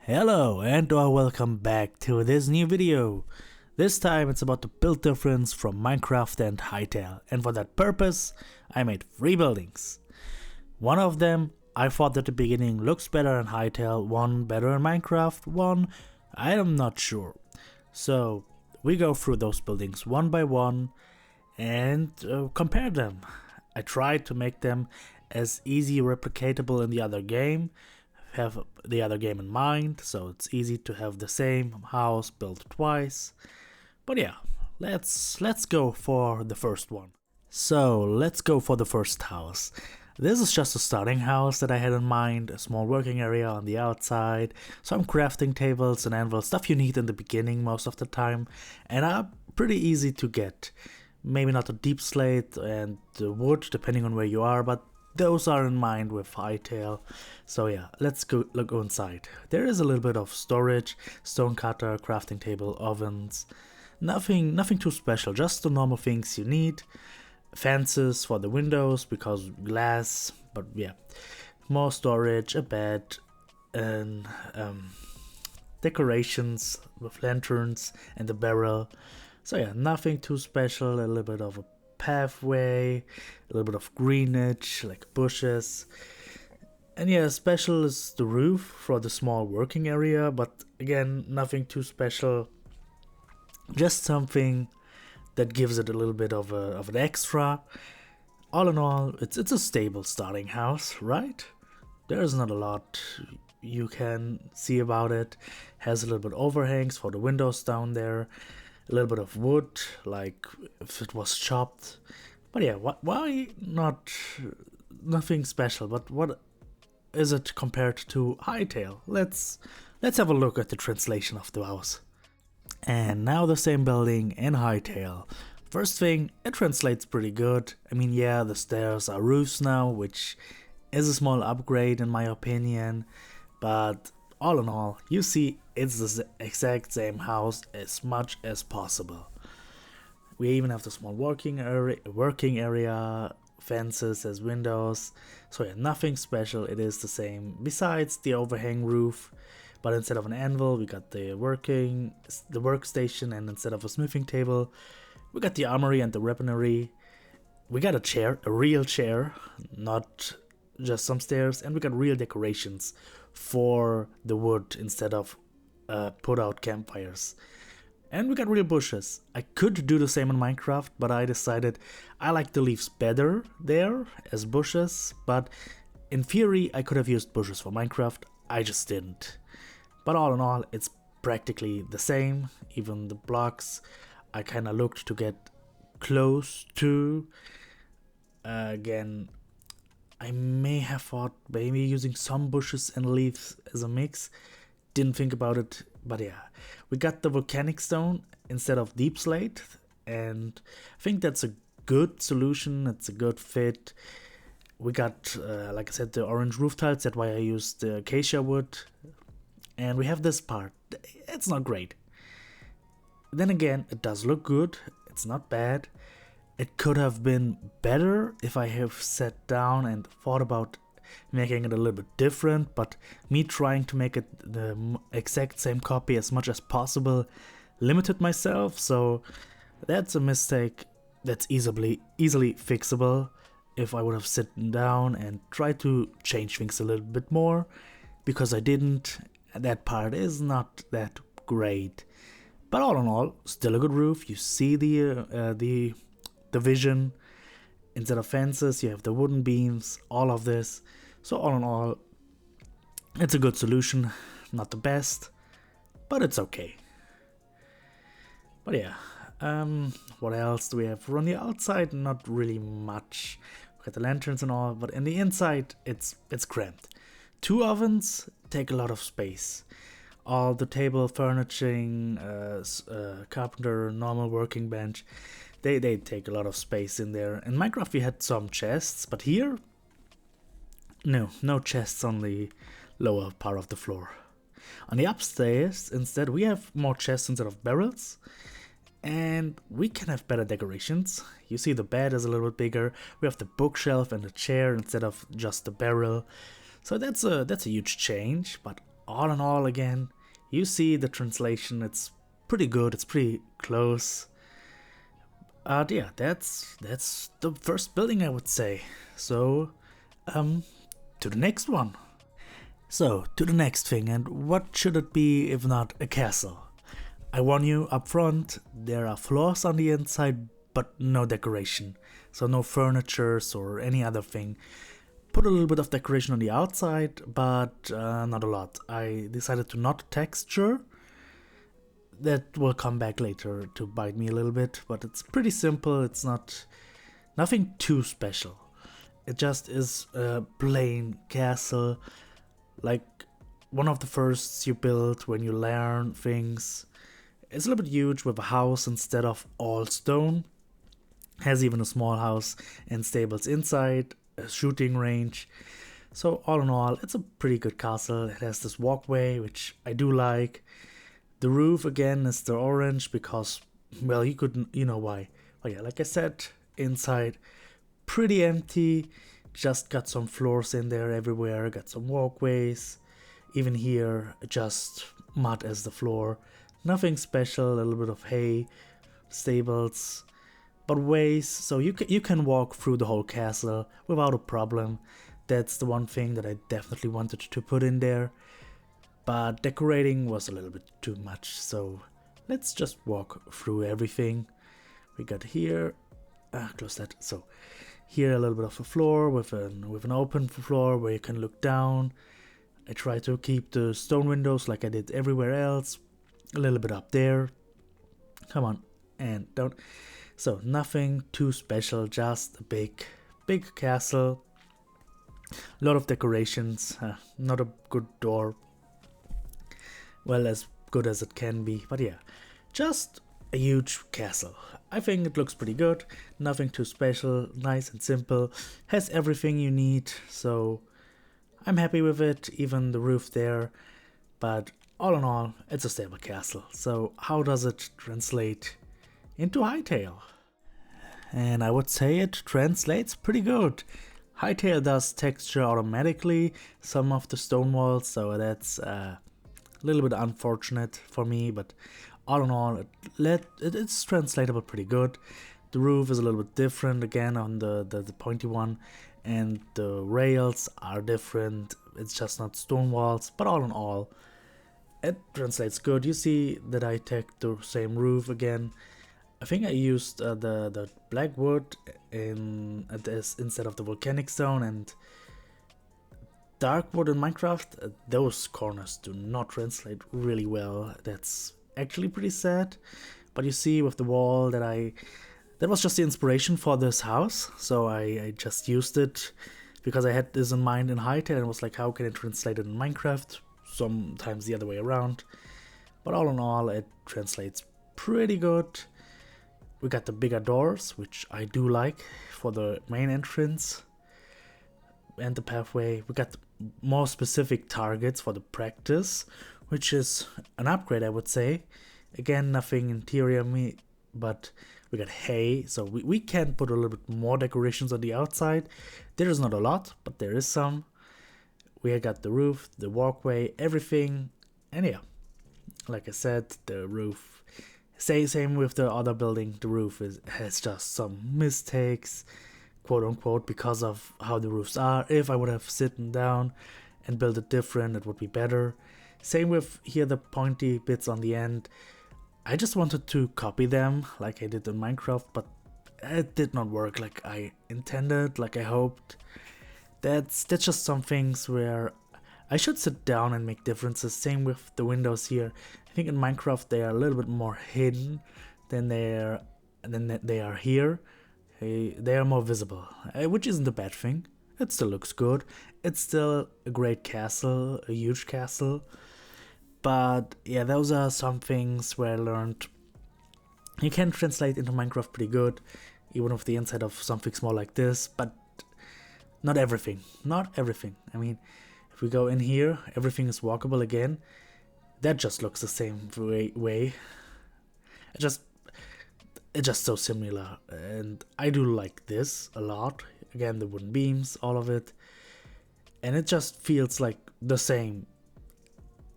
Hello and welcome back to this new video. This time it's about the build difference from Minecraft and Hytale, and for that purpose I made 3 buildings. One of them I thought at the beginning looks better in Hytale, one better in Minecraft, one I am not sure. So we go through those buildings one by one and compare them. I tried to make them as easy replicatable in the other game, have the other game in mind, so it's easy to have the same house built twice. But yeah, let's go for the first one. So let's go for the first house. This is just a starting house that I had in mind, a small working area on the outside, some crafting tables and anvils, stuff you need in the beginning most of the time, and are pretty easy to get. Maybe not a deep slate and wood, depending on where you are, but those are in mind with Hytale. So yeah, let's go inside. There is a little bit of storage, stone cutter, crafting table, ovens. Nothing too special, just the normal things you need. Fences for the windows because glass, but yeah. More storage, a bed, and decorations with lanterns and a barrel. So yeah, nothing too special, a little bit of a pathway, a little bit of greenage, like bushes. And yeah, special is the roof for the small working area, but again, nothing too special. Just something that gives it a little bit of an extra. All in all, it's a stable starting house, right? There's not a lot you can see about it. Has a little bit overhangs for the windows down there. A little bit of wood, like if it was chopped. But yeah, why not? Nothing special, but what is it compared to Hytale? Let's have a look at the translation of the house. And now the same building in Hytale. First thing, it translates pretty good. I mean, yeah, the stairs are roofs now, which is a small upgrade in my opinion, but all in all, you see it's the exact same house as much as possible. We even have the small working area, fences as windows. So yeah, nothing special, it is the same. Besides the overhang roof, but instead of an anvil, we got the workstation, and instead of a smithing table, we got the armory and the weaponry. We got a chair, a real chair, not just some stairs, and we got real decorations for the wood instead of put out campfires. And we got real bushes. I could do the same in Minecraft, but I decided I like the leaves better there as bushes, but in theory I could have used bushes for Minecraft, I just didn't. But all in all, it's practically the same, even the blocks I kinda looked to get close to. Again, I may have thought maybe using some bushes and leaves as a mix. Didn't think about it, but yeah. We got the volcanic stone instead of deep slate, and I think that's a good solution, it's a good fit. We got, like I said, the orange roof tiles, that's why I used the acacia wood. And we have this part, it's not great. Then again, it does look good, it's not bad. It could have been better if I have sat down and thought about making it a little bit different, but me trying to make it the exact same copy as much as possible limited myself, so that's a mistake that's easily fixable if I would have sat down and tried to change things a little bit more, because I didn't. That part is not that great. But all in all, still a good roof. You see the vision. Instead of fences, you have the wooden beams, all of this. So all in all, it's a good solution. Not the best, but it's okay. But yeah, what else do we have? On the outside, not really much. We got the lanterns and all, but in the inside, it's cramped. 2 ovens take a lot of space. All the table furnishing, carpenter, normal working bench, they take a lot of space in there. In Minecraft we had some chests, but here, no chests on the lower part of the floor. On the upstairs, instead, we have more chests instead of barrels, and we can have better decorations. You see the bed is a little bit bigger, we have the bookshelf and the chair instead of just the barrel. So that's a huge change, but all in all, again, you see the translation, it's pretty good, it's pretty close. Yeah, that's the first building, I would say. So, to the next one. So, to the next thing, and what should it be if not a castle? I warn you up front, there are floors on the inside, but no decoration. So no furnitures or any other thing. Put a little bit of decoration on the outside, but not a lot. I decided to not texture. That will come back later to bite me a little bit, but it's pretty simple. It's nothing too special. It just is a plain castle, like one of the firsts you build when you learn things. It's a little bit huge with a house instead of all stone. Has even a small house and stables inside, a shooting range. So all in all, it's a pretty good castle. It has this walkway, which I do like. The roof again is the orange because, well, you know why. But yeah, like I said, inside pretty empty. Just got some floors in there everywhere, got some walkways. Even here, just mud as the floor. Nothing special, a little bit of hay, stables, but ways, so you can walk through the whole castle without a problem. That's the one thing that I definitely wanted to put in there. But decorating was a little bit too much, so let's just walk through everything. We got here, close that. So here a little bit of a floor with an open floor where you can look down. I try to keep the stone windows like I did everywhere else. A little bit up there. Come on, and don't. So nothing too special, just a big castle. A lot of decorations, not a good door. Well, as good as it can be, but yeah, just a huge castle. I think it looks pretty good, nothing too special, nice and simple, has everything you need, so I'm happy with it, even the roof there, but all in all, it's a stable castle. So how does it translate into Hytale? And I would say it translates pretty good. Hytale does texture automatically some of the stone walls, so that's a little bit unfortunate for me, but all in all, it's translatable pretty good. The roof is a little bit different again on the pointy one, and the rails are different. It's just not stone walls, but all in all, it translates good. You see that I take the same roof again. I think I used the black wood instead of the volcanic stone, and dark wood in Minecraft. Those corners do not translate really well. That's actually pretty sad. But you see with the wall that was just the inspiration for this house, so I just used it because I had this in mind in Hytale and was like, how can I translate it in Minecraft? Sometimes the other way around. But all in all, it translates pretty good. We got the bigger doors, which I do like for the main entrance and the pathway. We got more specific targets for the practice, which is an upgrade, I would say. Again, nothing interior but we got hay, so we can put a little bit more decorations on the outside. There is not a lot, but there is some. We got the roof, the walkway, everything, and yeah, like I said, the roof. Same with the other building. The roof has just some mistakes, quote unquote, because of how the roofs are. If I would have sitting down and built it different, it would be better. Same with here, the pointy bits on the end. I just wanted to copy them like I did in Minecraft, but it did not work like I intended, like I hoped. That's just some things where I should sit down and make differences. Same with the windows here. I think in Minecraft they are a little bit more hidden than they are here. They are more visible, which isn't a bad thing. It still looks good. It's still a great castle, a huge castle. But yeah, those are some things where I learned you can translate into Minecraft pretty good, even with the inside of something small like this, but not everything. Not everything. I mean, if we go in here, everything is walkable again. That just looks the same way. It's just so similar, and I do like this a lot. Again, the wooden beams, all of it, and it just feels like the same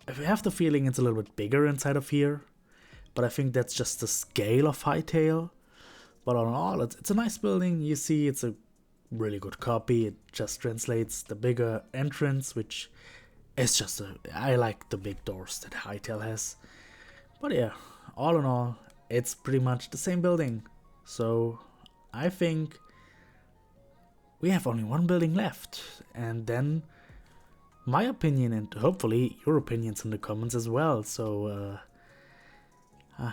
I have the feeling it's a little bit bigger inside of here, but I think that's just the scale of Hytale. But all in all, it's a nice building. You see, it's a really good copy. It just translates the bigger entrance, which is just I like the big doors that Hytale has. But yeah, all in all, it's pretty much the same building. So I think we have only one building left, and then my opinion and hopefully your opinions in the comments as well. So yeah,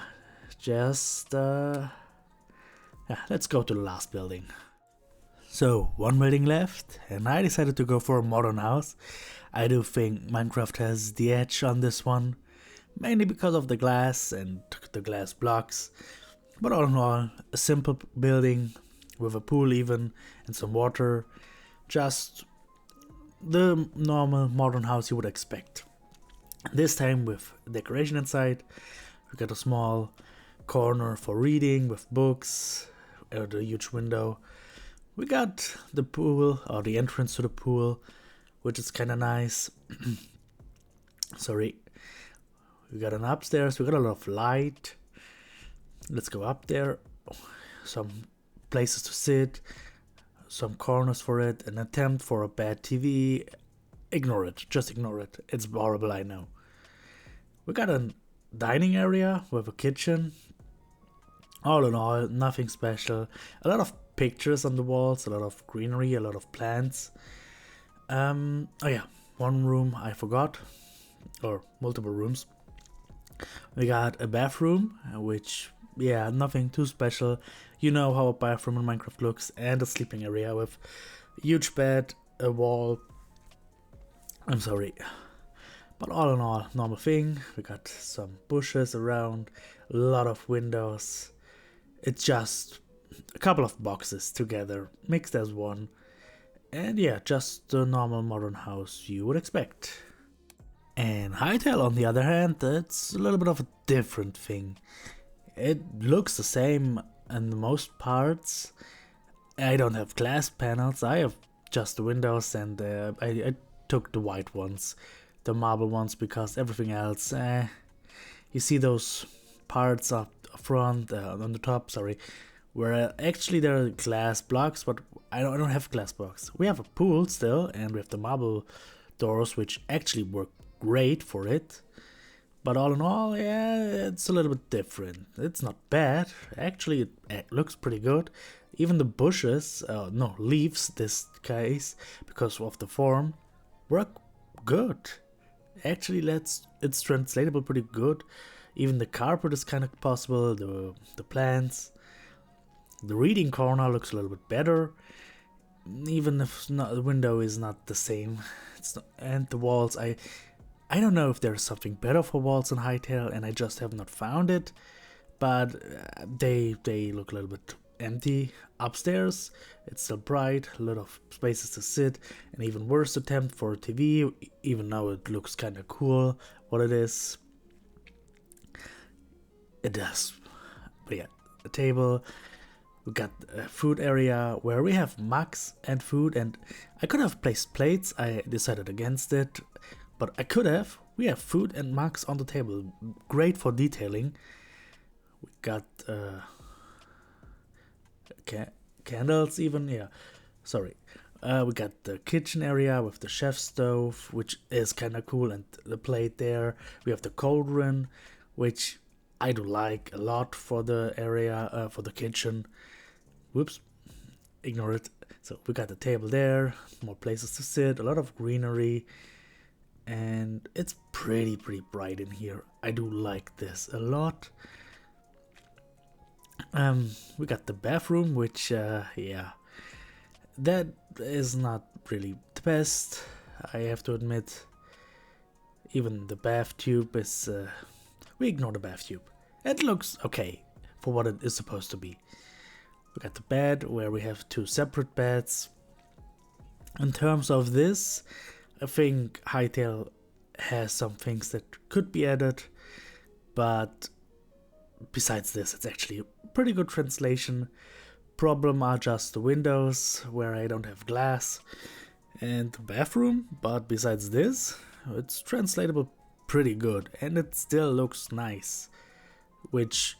let's go to the last building. So one building left, and I decided to go for a modern house. I do think Minecraft has the edge on this one, mainly because of the glass and the glass blocks. But all in all, a simple building with a pool even and some water. Just the normal modern house you would expect. This time with decoration inside. We got a small corner for reading with books, the huge window. We got the pool, or the entrance to the pool, which is kind of nice. Sorry. We got an upstairs, we got a lot of light. Let's go up there. Some places to sit, some corners for it, an attempt for a bad TV. Ignore it, just ignore it. It's horrible, I know. We got a dining area with a kitchen. All in all, nothing special. A lot of pictures on the walls, a lot of greenery, a lot of plants. Oh yeah, one room I forgot, or multiple rooms. We got a bathroom, which, yeah, nothing too special. You know how a bathroom in Minecraft looks, and a sleeping area with a huge bed, a wall. I'm sorry. But all in all, normal thing. We got some bushes around, a lot of windows. It's just a couple of boxes together, mixed as one. And yeah, just the normal modern house you would expect. And Hytale, on the other hand, it's a little bit of a different thing. It looks the same in most parts. I don't have glass panels, I have just the windows, and I took the white ones, the marble ones, because everything else, you see those parts up front, on the top, sorry, where actually there are glass blocks, but I don't have glass blocks. We have a pool still, and we have the marble doors, which actually work great for it. But all in all, yeah, it's a little bit different. It's not bad. Actually, it looks pretty good. Even the bushes, no, leaves this case, because of the form, work good. Actually, it's translatable pretty good. Even the carpet is kind of possible, the plants. The reading corner looks a little bit better. Even if the window is not the same. It's not, and the walls, I don't know if there's something better for walls in Hytale, and I just have not found it. But they look a little bit empty. Upstairs, it's still bright, a lot of spaces to sit, and even worse attempt for a TV, even though it looks kind of cool what it is. It does. But yeah, a table. We got a food area where we have mugs and food, and I could have placed plates. I decided against it, but I could have. We have food and mugs on the table. Great for detailing. We got candles even, yeah. Sorry. We got the kitchen area with the chef stove, which is kind of cool, and the plate there. We have the cauldron, which I do like a lot for the area, for the kitchen. Whoops, ignore it. So we got the table there, more places to sit, a lot of greenery, and it's pretty bright in here. I do like this a lot. We got the bathroom, which, yeah, that is not really the best, I have to admit. Even the bath tube is, we ignore the bath tube. It looks okay for what it is supposed to be. We got the bed, where we have two separate beds. In terms of this, I think Hytale has some things that could be added, but besides this, it's actually a pretty good translation. Problem are just the windows, where I don't have glass, and the bathroom, but besides this, it's translatable pretty good and it still looks nice, which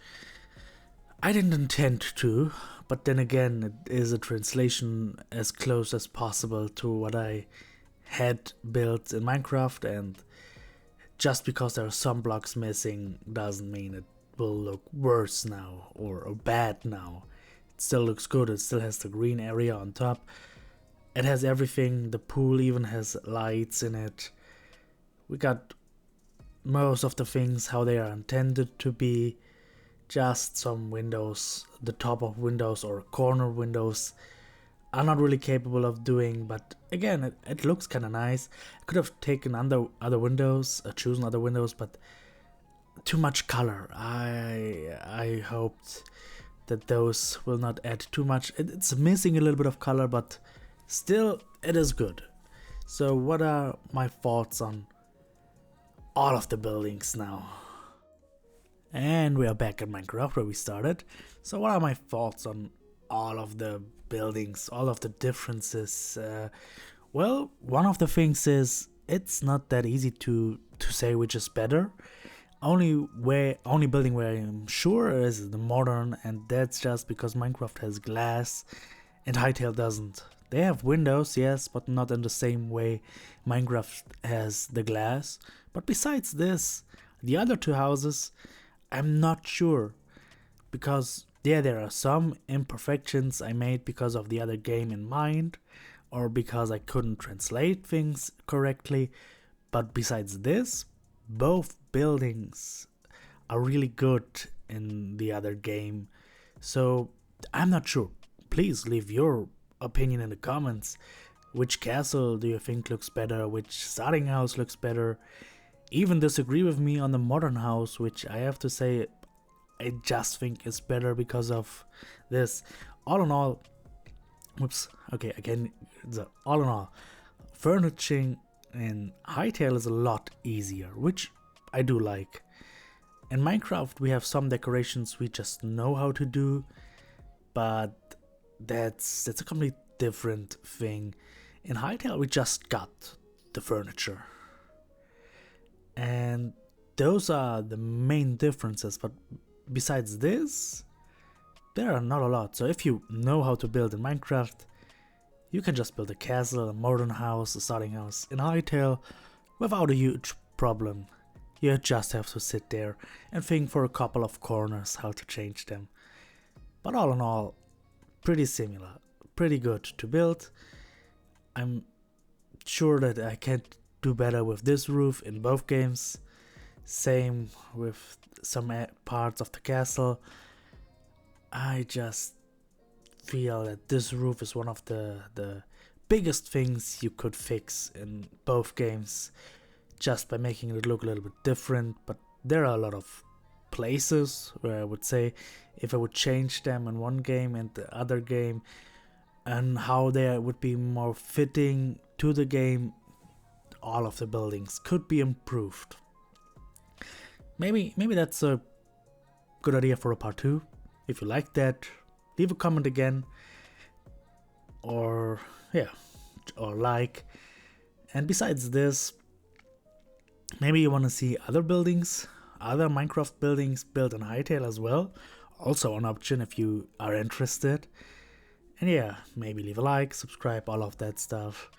I didn't intend to, but then again it is a translation as close as possible to what I had built in Minecraft, and just because there are some blocks missing doesn't mean it will look worse now or bad now. It still looks good, it still has the green area on top. It has everything, the pool even has lights in it. We got most of the things how they are intended to be. Just some windows, the top of windows or corner windows are not really capable of doing, but again it looks kind of nice. I could have taken other windows, chosen other windows, but too much color. I hoped that those will not add too much. It's missing a little bit of color, but still it is good. So what are my thoughts on all of the buildings now? And we are back in Minecraft where we started. So what are my thoughts on all of the buildings, all of the differences? Well, one of the things is it's not that easy to say which is better. Only building where I'm sure is the modern, and that's just because Minecraft has glass and Hytale doesn't. They have windows, yes, but not in the same way Minecraft has the glass. But besides this, the other two houses, I'm not sure, because there are some imperfections I made because of the other game in mind, or because I couldn't translate things correctly, but besides this, both buildings are really good in the other game, so I'm not sure. Please leave your opinion in the comments. Which castle do you think looks better? Which starting house looks better? Even disagree with me on the modern house, which I have to say I just think is better because of this. All in all, all in all, furnishing in Hytale is a lot easier, which I do like. In Minecraft we have some decorations we just know how to do, but that's a completely different thing. In Hytale we just got the furniture. And those are the main differences, but besides this, there are not a lot. So if you know how to build in Minecraft, you can just build a castle, a modern house, a starting house in Hytale without a huge problem. You just have to sit there and think for a couple of corners how to change them. But all in all, pretty similar, pretty good to build. I'm sure that I can do better with this roof in both games. Same with some parts of the castle. I just feel that this roof is one of the biggest things you could fix in both games, just by making it look a little bit different. But there are a lot of places where I would say if I would change them in one game and the other game, and how they would be more fitting to the game, all of the buildings could be improved. Maybe that's a good idea for a part 2. If you like that, leave a comment again, or like. And besides this, maybe you want to see other buildings, other Minecraft buildings built in Hytale as well. Also an option if you are interested. And maybe leave a like, subscribe, all of that stuff.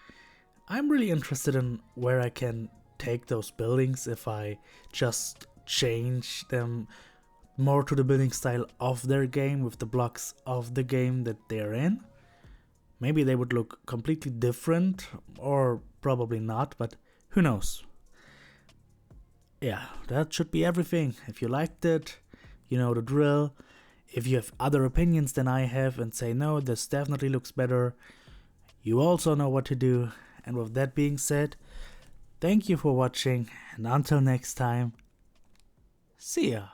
I'm really interested in where I can take those buildings if I just change them more to the building style of their game with the blocks of the game that they're in. Maybe they would look completely different, or probably not, but who knows. That should be everything. If you liked it, you know the drill. If you have other opinions than I have and say no, this definitely looks better, you also know what to do. And with that being said, thank you for watching, and until next time, see ya.